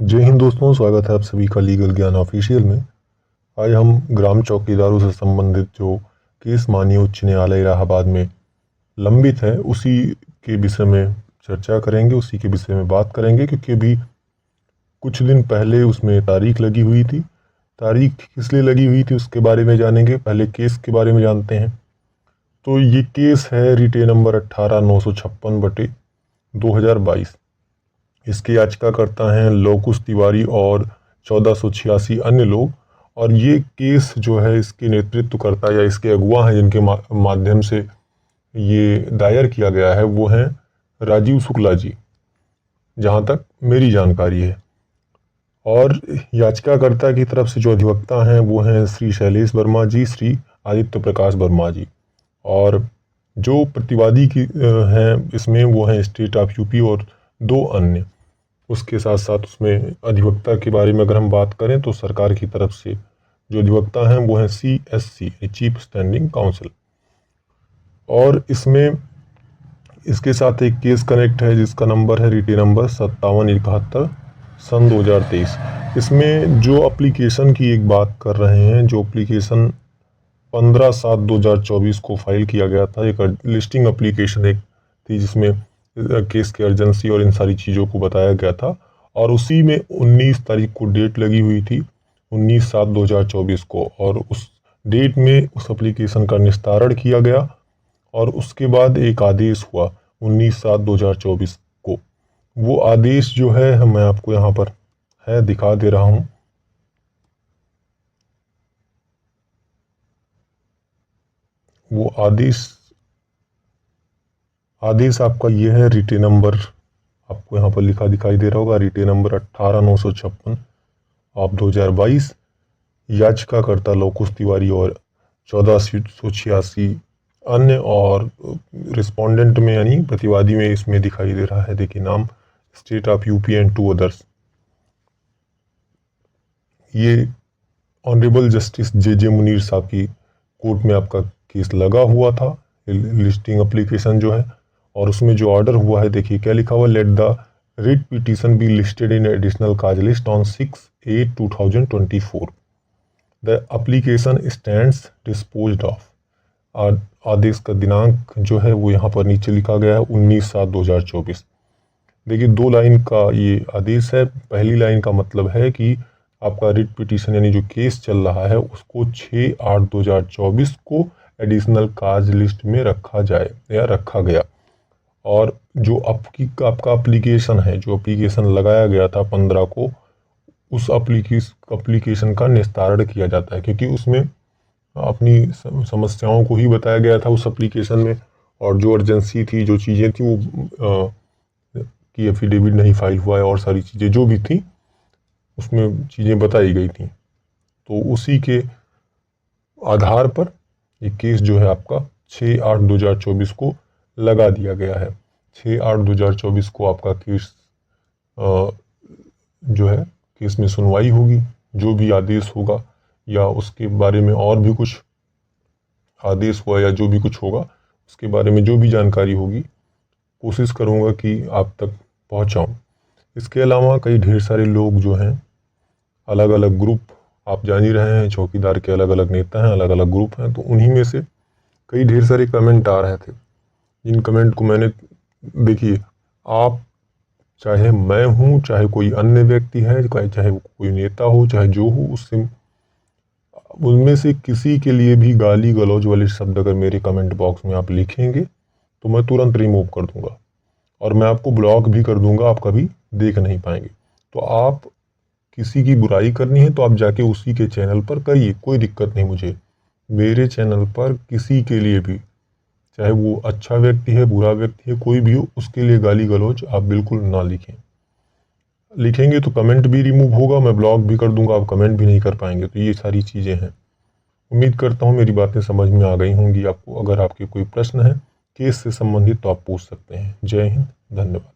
जय हिंद दोस्तों, स्वागत है आप सभी का लीगल ज्ञान ऑफिशियल में। आज हम ग्राम चौकीदारों से संबंधित जो केस माननीय उच्च न्यायालय इलाहाबाद में लंबित है उसी के विषय में चर्चा करेंगे, उसी के विषय में बात करेंगे, क्योंकि अभी कुछ दिन पहले उसमें तारीख लगी हुई थी। तारीख किस लिए लगी हुई थी उसके बारे में जानेंगे। पहले केस के बारे में जानते हैं। तो ये केस है रिटे नंबर 18,956/2022। इसके याचिकाकर्ता हैं लौकुश तिवारी और 1486 अन्य लोग। और ये केस जो है इसके नेतृत्वकर्ता या इसके अगुवा हैं जिनके माध्यम से ये दायर किया गया है वो हैं राजीव शुक्ला जी, जहाँ तक मेरी जानकारी है। और याचिकाकर्ता की तरफ से जो अधिवक्ता हैं वो हैं श्री शैलेश वर्मा जी, श्री आदित्य प्रकाश वर्मा जी। और जो प्रतिवादी की हैं इसमें वो हैं स्टेट ऑफ यूपी और 2 अन्य। उसके साथ साथ उसमें अधिवक्ता के बारे में अगर हम बात करें तो सरकार की तरफ से जो अधिवक्ता हैं वो हैं CSC, चीफ स्टैंडिंग काउंसिल। और इसमें इसके साथ एक केस कनेक्ट है जिसका नंबर है रिटे नंबर 5771/2023। इसमें जो एप्लीकेशन की एक बात कर रहे हैं, जो एप्लीकेशन 15/7/2024 को फाइल किया गया था, एक लिस्टिंग एप्लीकेशन एक थी जिसमें केस की अर्जेंसी और इन सारी चीज़ों को बताया गया था। और उसी में 19 तारीख को डेट लगी हुई थी, 19/7/2024 को। और उस डेट में उस एप्लीकेशन का निस्तारण किया गया और उसके बाद एक आदेश हुआ 19/7/2024 को। वो आदेश जो है मैं आपको यहाँ पर है दिखा दे रहा हूँ। वो आदेश आपका ये है, रिटे नंबर आपको यहाँ पर लिखा दिखाई दे रहा होगा, रिटे नंबर 18,956/2022। याचिकाकर्ता लौकुश तिवारी और 1486 अन्य। और रिस्पोंडेंट में यानी प्रतिवादी में इसमें दिखाई दे रहा है, देखिए नाम, state of UP and 2 others. ये ऑनरेबल जस्टिस JJ मुनीर साहब की कोर्ट में आपका केस लगा हुआ था, लिस्टिंग एप्लीकेशन जो है। और उसमें जो ऑर्डर हुआ है देखिए क्या लिखा हुआ, let the writ petition be listed in additional cause list on 6/8/2024। The application stands disposed of. आदेश का दिनांक जो है वो यहाँ पर नीचे लिखा गया है 19/7/2024। देखिए 2 लाइन का ये आदेश है। पहली लाइन का मतलब है कि आपका रिट पिटीशन यानी जो केस चल रहा है उसको 6/8/2024 को एडिशनल काज लिस्ट में रखा जाए या रखा गया। और जो आपका एप्लीकेशन है, जो एप्लीकेशन लगाया गया था 15 को, उस एप्लीकेशन का निस्तारण किया जाता है, क्योंकि उसमें अपनी समस्याओं को ही बताया गया था उस एप्लीकेशन में। और जो अर्जेंसी थी, जो चीज़ें थी वो कि एफिडेविट नहीं फाइल हुआ है और सारी चीज़ें जो भी थी उसमें चीज़ें बताई गई थी। तो उसी के आधार पर ये केस जो है आपका 6/8/2024 को लगा दिया गया है। 6/8/2024 को आपका केस जो है केस में सुनवाई होगी। जो भी आदेश होगा या उसके बारे में और भी कुछ आदेश हुआ या जो भी कुछ होगा उसके बारे में जो भी जानकारी होगी कोशिश करूँगा कि आप तक पहुँचाऊँ। इसके अलावा कई ढेर सारे लोग जो हैं, अलग अलग ग्रुप, आप जान ही रहे हैं चौकीदार के अलग अलग नेता हैं, अलग अलग ग्रुप हैं। तो उन्हीं में से कई ढेर सारे कमेंट आ रहे थे, जिन कमेंट को मैंने, देखिए आप चाहे मैं हूँ, चाहे कोई अन्य व्यक्ति है, चाहे कोई नेता हो, चाहे जो हो, उससे उनमें से किसी के लिए भी गाली गलौज वाले शब्द अगर मेरे कमेंट बॉक्स में आप लिखेंगे तो मैं तुरंत रिमूव कर दूंगा और मैं आपको ब्लॉक भी कर दूंगा, आप कभी देख नहीं पाएंगे। तो आप किसी की बुराई करनी है तो आप जाके उसी के चैनल पर करिए, कोई दिक्कत नहीं मुझे। मेरे चैनल पर किसी के लिए भी, चाहे वो अच्छा व्यक्ति है, बुरा व्यक्ति है, कोई भी हो, उसके लिए गाली गलौज आप बिल्कुल ना लिखें। लिखेंगे तो कमेंट भी रिमूव होगा, मैं ब्लॉक भी कर दूंगा, आप कमेंट भी नहीं कर पाएंगे। तो ये सारी चीज़ें हैं। उम्मीद करता हूँ मेरी बातें समझ में आ गई होंगी आपको। अगर आपके कोई प्रश्न है केस से संबंधित तो आप पूछ सकते हैं। जय हिंद, धन्यवाद।